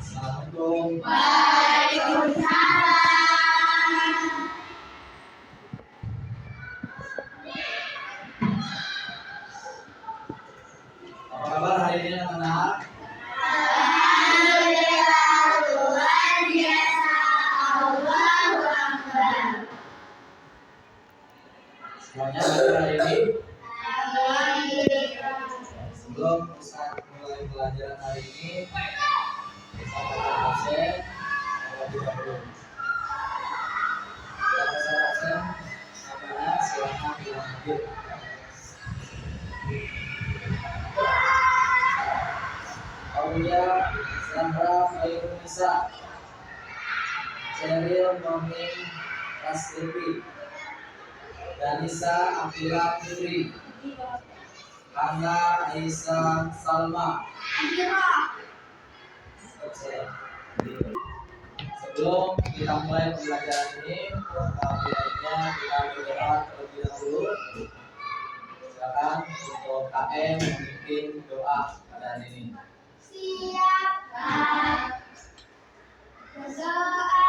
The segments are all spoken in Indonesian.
Assalamualaikum. Waalaikumsalam. Apa kabar hari ini anak-anak? Alhamdulillah, luar biasa. Allahu Akbar. Semuanya belajar hari ini? Alhamdulillah. Sebelum Ustaz mulai pelajaran hari ini, Ustaz akan absen terlebih dahulu. Kalau Ustaz absen, namanya silakan dilanjut. Aulia Sandra Khairun Nisa, Ceril Momin Raslipi, Danisa Abdullah Putri, Angga Aisyah Salma. Sebelum kita mulai pembelajaran ini, biasanya kita berdoa terlebih dahulu. Silakan untuk KM memimpin doa pada hari ini. Siap. Berdoa.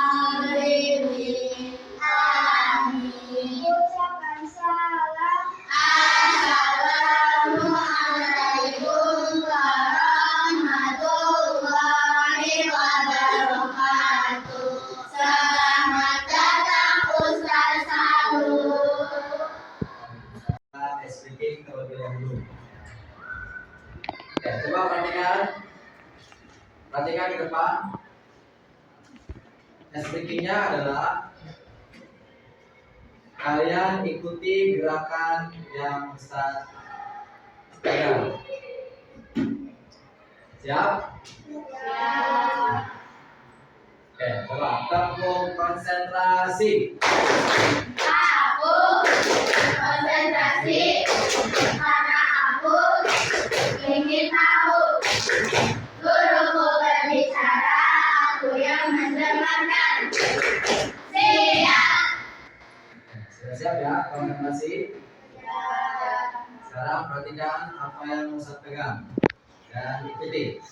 Bismillahirrahmanirrahim. Ucapkan salam. Assalamualaikum warahmatullahi wabarakatuh. Selamat datang Ustaz Salud. Kita speaking terlebih dahulu. Oke, coba perhatikan ke depan. Speakingnya adalah kalian ikuti gerakan yang Ustaz pegang. Siap? Oke, coba tepung konsentrasi. Aku konsentrasi karena aku ingin tahu. Guruku berbicara, aku yang mendengarkan. Siap. Sudah siap ya konsentrasi? Sekarang perhatikan apa yang Ustaz pegang dan ikuti.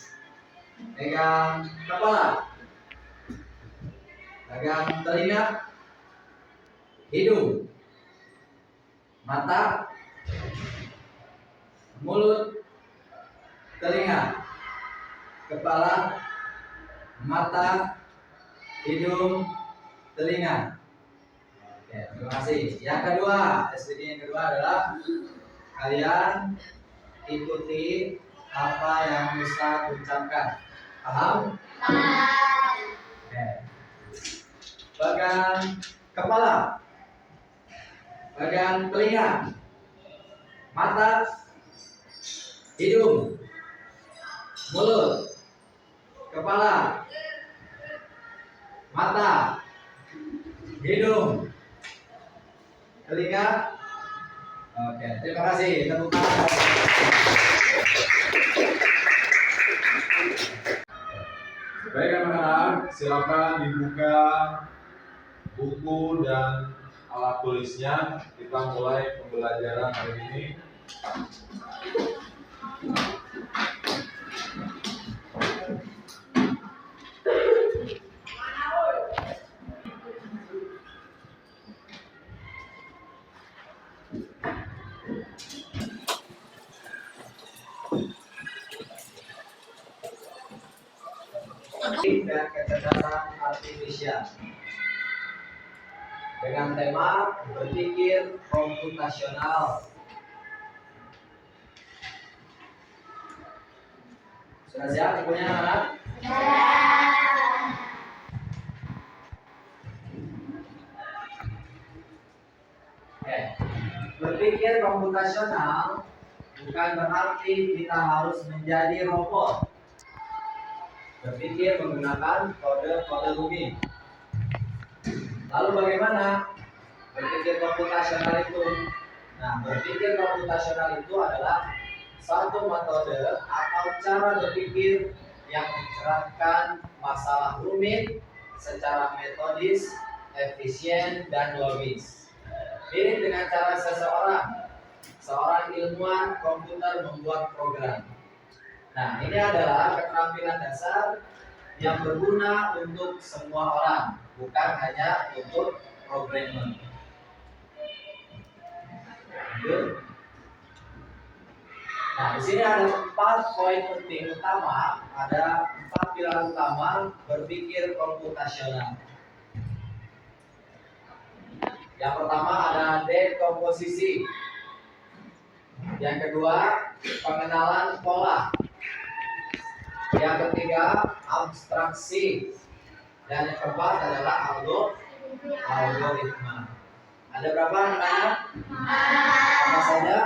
Pegang kepala, pegang telinga, hidung, mata, mulut, telinga, kepala, mata, hidung, telinga. Oke, terima kasih. Yang kedua, yang kedua adalah kalian ikuti apa yang Ustaz ucapkan. Paham? Oke. Bagian kepala, bagian telinga, mata, hidung, mulut, kepala, mata, hidung, telinga. Oke, terima kasih. Tepuk tangan. Baik anak-anak, silakan dibuka buku dan alat tulisnya. Kita mulai pembelajaran hari ini. dan kecerdasan artifisial dengan tema berpikir komputasional. Sudah siap ibunya anak? Oke. Berpikir komputasional bukan berarti kita harus menjadi robot. Berpikir menggunakan kode-kode rumit. Lalu bagaimana berpikir komputasional itu? Nah, berpikir komputasional itu adalah satu metode atau cara berpikir yang mencerahkan masalah rumit secara metodis, efisien, dan logis. Mirip dengan cara seorang ilmuwan komputer membuat program. Nah, ini adalah keterampilan dasar yang berguna untuk semua orang, bukan hanya untuk programmer. Nah, di sini ada 4 poin penting utama, ada 4 pilar utama berpikir komputasional. Yang pertama ada dekomposisi. Yang kedua, pengenalan pola. Yang ketiga, abstraksi. Dan yang keempat adalah algoritma. Ada berapa anak-anak? Apa saja?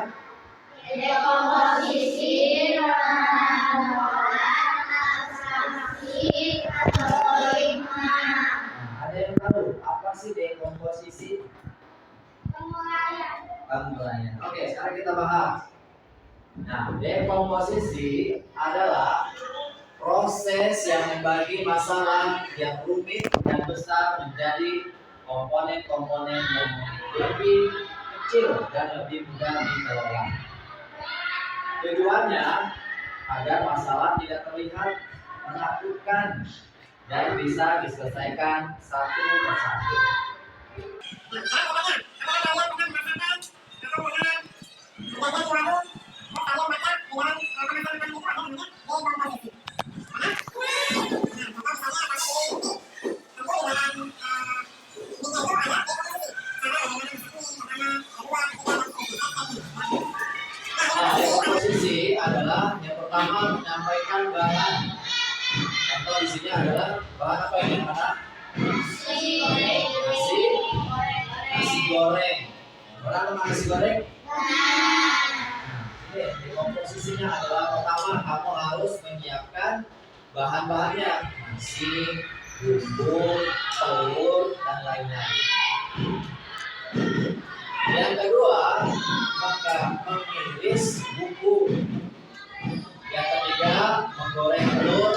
Dekomposisi, pengenalan pola, abstraksi, algoritma. Ada yang tahu apa sih dekomposisi? Penguraian. Oke, sekarang kita bahas. Nah, dekomposisi adalah proses yang membagi masalah yang rumit dan besar menjadi komponen-komponen yang lebih kecil dan lebih mudah dikelola. Tujuannya agar masalah tidak terlihat menakutkan dan bisa diselesaikan satu persatu. Dekomposisi adalah yang pertama menyampaikan bahan. Contoh di sini adalah bahan apa ini anak? Nasi goreng. Orang makan nasi goreng? Ini dekomposisinya adalah pertama kamu harus menyiapkan bahan-bahannya, nasi, bumbu, telur, dan lain-lain. Yang kedua, maka mengiris bumbu. Yang ketiga, menggoreng telur.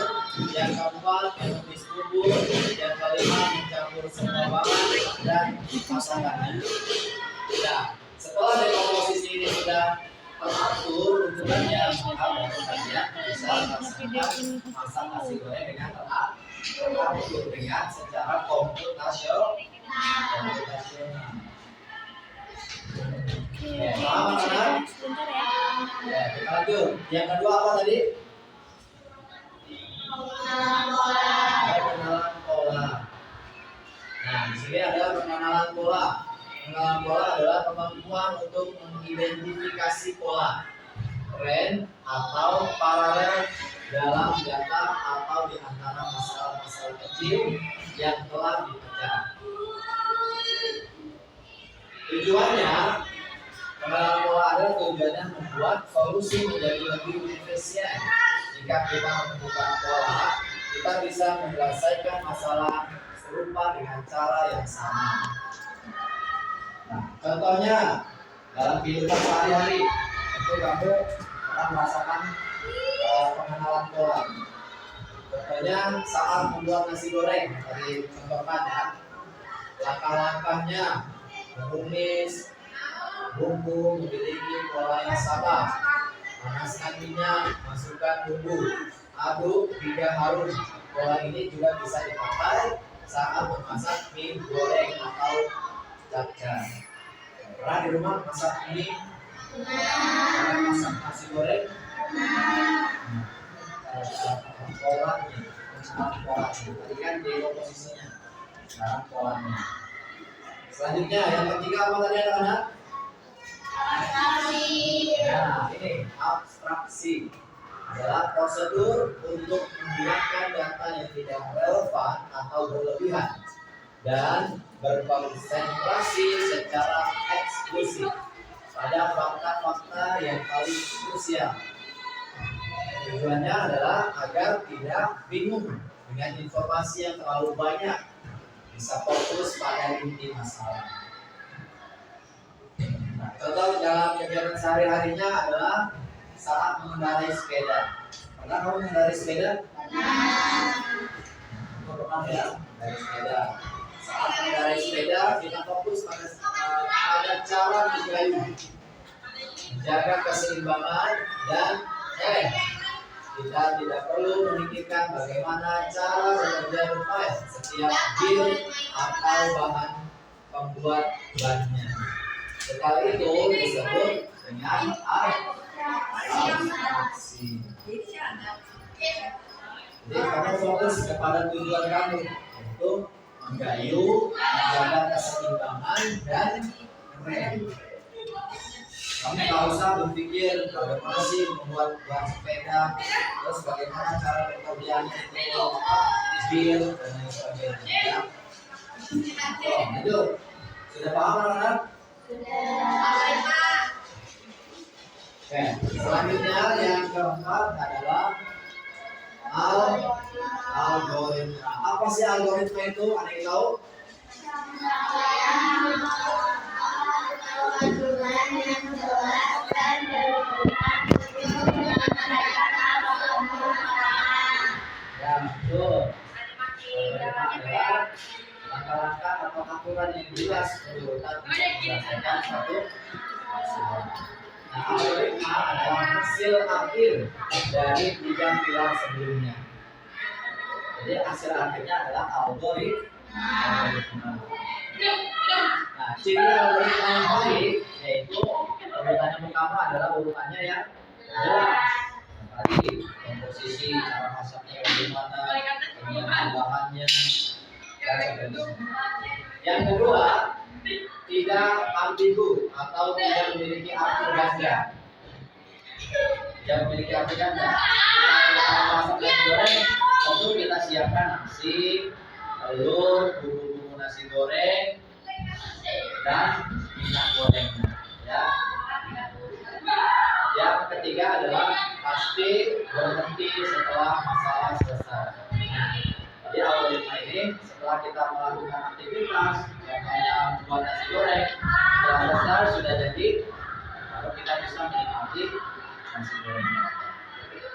Yang keempat, menumis bumbu. Yang kelima, mencampur semua bahan dan masakannya. Nah, setelah dekomposisi ini sudah teratur untukannya, maka barusannya bisa melaksanakan masak nasi goreng dengan teratur dengan secara komputasional. Paham kan? Ya, kita lanjut. Yang kedua apa tadi? Pengenalan pola. Nah, di sini ada pengenalan pola. Pengenalan pola adalah kemampuan untuk mengidentifikasi pola, tren atau paralel dalam data atau di antara masalah-masalah kecil yang telah dipecah. Tujuannya, pengenalan pola adalah tujuannya membuat solusi menjadi lebih efisien. Jika kita menemukan pola, kita bisa menyelesaikan masalah serupa dengan cara yang sama. Nah, contohnya dalam kehidupan sehari-hari, itu kamu pernah merasakan pengenalan pola. Contohnya saat membuat nasi goreng, tadi contohkan ya, langkah-langkahnya, menumis bumbu memiliki pola yang sama. Panaskan minyak, masukkan bumbu, aduk hingga harum. Pola ini juga bisa dipakai saat memasak mie goreng atau capcay. Pernah di rumah masak mie? Pernah masak nasi goreng? Polanya sekarang polanya. Tadi kan di posisinya, sekarang polanya. Selanjutnya yang ketiga apa tadi anak-anak? Nah, ini abstraksi adalah prosedur untuk menghilangkan data yang tidak relevan atau berlebihan dan berkonsentrasi secara eksklusif pada fakta-fakta yang paling krusial. Tujuannya adalah agar tidak bingung dengan informasi yang terlalu banyak, bisa fokus pada inti masalah. Nah, contoh dalam kegiatan sehari-harinya adalah saat mengendarai sepeda. Pernah kamu mengendarai sepeda? Pernah ya, mengendarai sepeda. Saat mengendarai sepeda kita fokus pada cara mengayuh, menjaga keseimbangan dan kita tidak perlu memikirkan bagaimana cara bekerja rem setiap gear atau bahan pembuat bannya. Sekali itu disebut dengan abstraksi. Jadi kamu fokus kepada tujuan kamu, yaitu menggayuh, menjaga keseimbangan dan rem. Kamu nggak usah berpikir bagaimana sih membuat ban sepeda, terus bagaimana cara bekerjanya itu, gear dan lain sebagainya. Lanjut, sudah paham anak-anak? Oke, selanjutnya yang keempat adalah algoritma. Apa sih algoritma itu? Ada yang tahu? Ya, betul. Algoritma adalah langkah-langkah atau aturan yang jelas berurutan untuk menyelesaikan suatu masalah. Nah, algoritma adalah hasil akhir dari 3 pilar sebelumnya. Jadi hasil akhirnya adalah algoritma. Nah, ciri algoritma yang baik yaitu urutan yang pertama adalah urutannya yang jelas. Tadi komposisi, cara masaknya bagaimana, kemudian bahannya, dan sebagainya. Yang kedua, tidak ambigu atau tidak memiliki arti ganda. Tidak memiliki arti ganda. Kita masak dan goreng, tentu kita siapkan nasi, telur, bumbu-bumbu nasi goreng, dan minyak gorengnya. Ya. Yang ketiga adalah pasti berhenti setelah masalah selesai. Jadi algoritma ini setelah kita melakukan aktivitas, contohnya membuat nasi goreng, setelah selesai sudah jadi, baru kita bisa menikmati nasi goreng.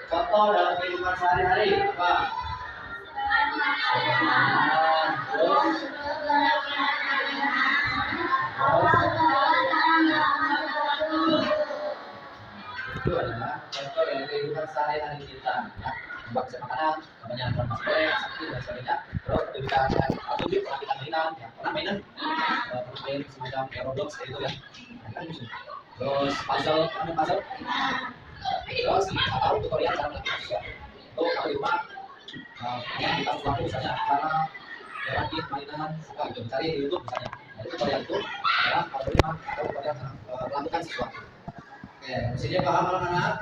Contoh dalam kehidupan sehari-hari apa? Itu adalah contoh dalam kehidupan sehari-hari kita. Membuat makanan, namanya nasi goreng, sakit dan sebagainya. Terus kita kita mainan, ya pernah mainan, main semacam kayak Roblox kayak itu ya. Terus puzzle, terus atau tutorial cara melakukan sesuatu. Itu kalau di rumah, yang kita lakukan misalnya cara merakit mainan, gitu cari di YouTube misalnya. Jadi tutorial itu adalah algoritma atau tutorial cara melakukan sesuatu. Oke, mestinya paham anak-anak?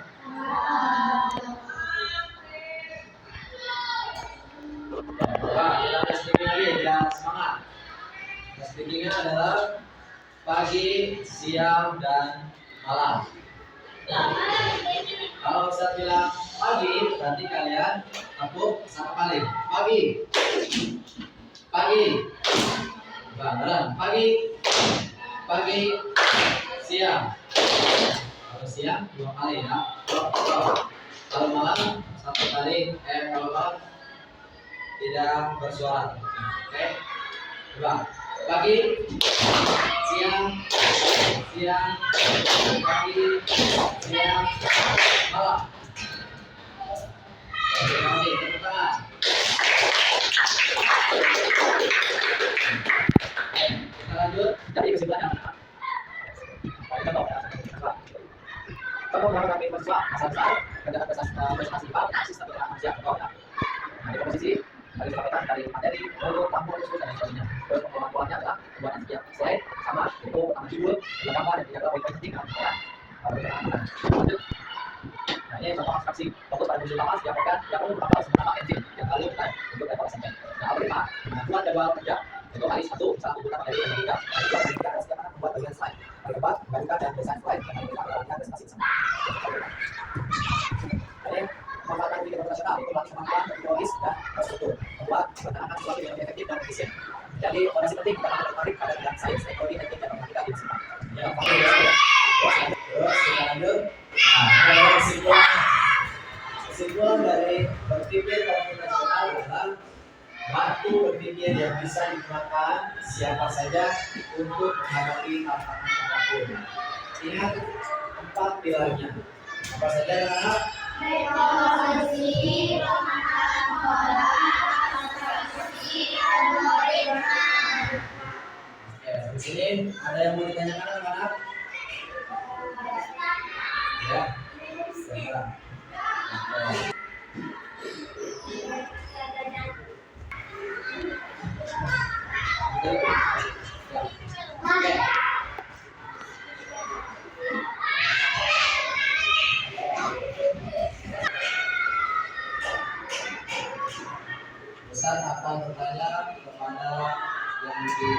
Wah, kita tes speaking lagi, biar semangat. Tes speakingnya adalah pagi, siang, dan malam. Kalau Ustaz bilang pagi, berarti kalian tepuk 1 kali. Pagi, pagi, beneran. Pagi, siang. Kalau siang 2 kali ya. Kalau malam 1 kali. Kalau malam tidak bersuara. Oke. Coba. Pagi, siang, pagi, siang, malam. Terima kasih. Tepuk tangan. Kita lanjut. Jadi kesimpulannya apa? Contoh dalam kami mahasiswa asal kerjaan prestasi sistem manusia Nanti komposisi dari kesepakatan dari materi, foto, tampil, diskus, dan sebagainya. Terus pengetahuannya adalah pembuatan setiap slide sama itu sama judul, gambar dan tidak poin penting kan. Ya. Lanjut. Nah ini contoh abstraksi fokus pada fungsi utama setiap organ yang umum berakal bernama enzim yang lalu kita untuk evaluasinya. Nah algoritma buat jadwal kerja itu hari satu utama dari yang ketiga dan setiap anak membuat bagian slide. Hari keempat membagikan dan desain slide yang kita lakukan presentasi bersama. Ini memanfaatkan teknik operasional itu melatih kemampuan teknologis dan terstruktur membuat perencanaan sesuatu yang lebih efektif dan efisien. Jadi fondasi penting kita akan tertarik pada bidang sains, teknologi, teknik dan matematika di sini. Ya, terus kita lanjut. Nah, kesimpulan dari berpikir komputasional adalah batu berpikir yang bisa digunakan siapa saja untuk menghadapi tantangan apapun. Ingat 4 pilarnya. Apa saja anak? Teknologi, pemahaman pola, abstraksi, algoritma. Ya, di sini ada yang mau ditanyakan anak-anak? Ya, sekarang. Ustaz akan bertanya kepada yang di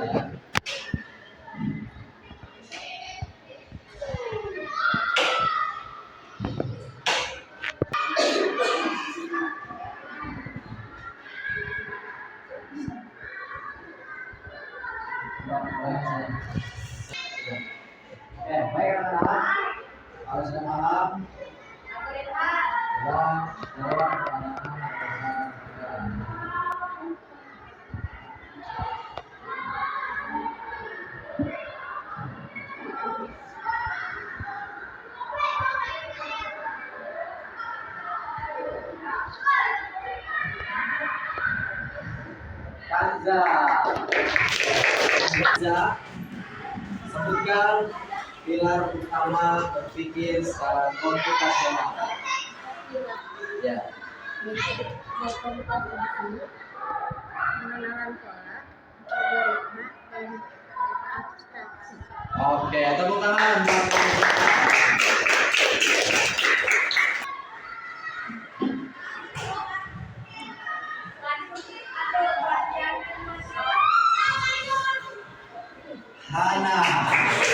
ya. Baik anak-anak, kalau sudah paham, jawab pertanyaan. Kanza, sebutkan pilar utama berpikir secara komputasional. Ya. Pengenalan pola, algoritma, dan abstraksi. Oke, tepuk tangan. Hana.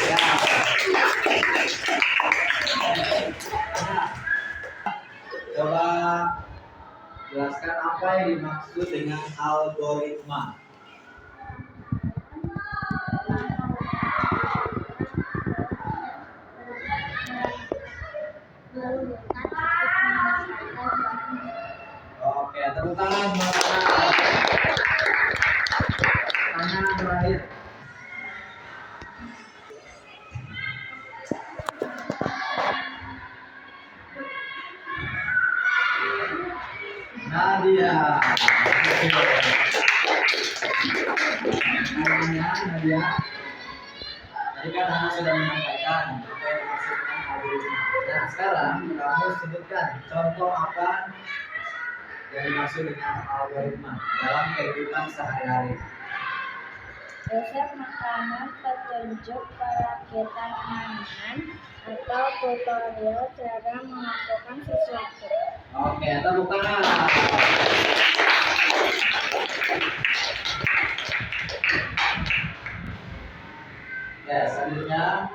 Ya. Coba jelaskan apa yang dimaksud dengan algoritma. Oke, tepuk tangan. Pertanyaan terakhir. Nadia. Nadia. Tadi kan Hana sudah menyampaikan apa yang dimaksud dengan algoritma. Dan sekarang kamu sebutkan contoh apa yang dimaksud dengan algoritma dalam kehidupan sehari-hari. Resep makanan, petunjuk perakitan mainan, atau tutorial cara melakukan sesuatu. Oke, tepuk tangan. Ya, selanjutnya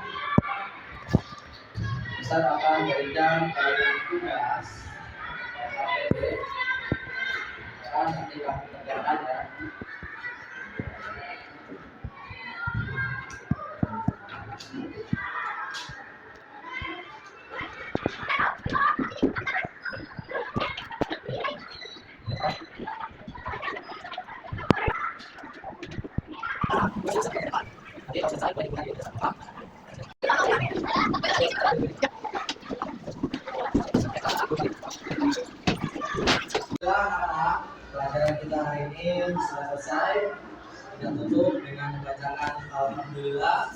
Ustaz akan berikan kalian tugas APD. Kan nanti kamu kerjakan ya. Nanti kalau selesai baik lagi sama. Sudah anak-anak, pelajaran kita hari ini sudah selesai. Kita tutup dengan membacakan Alhamdulillah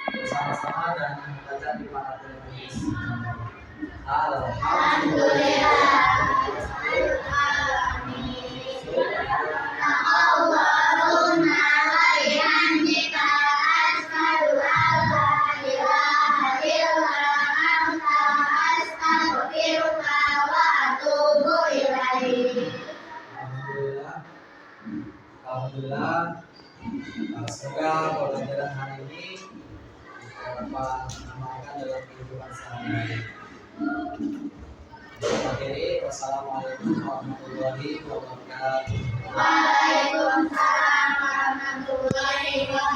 bersama-sama dan membaca di Fatihah. Alhamdulillah. Alhamdulillah. Semoga pembelajaran hari ini dapat mengamalkan dalam kehidupan sehari-hari. Akhiri, wassalamualaikum warahmatullahi wabarakatuh. Waalaikumsalam warahmatullahi wabarakatuh.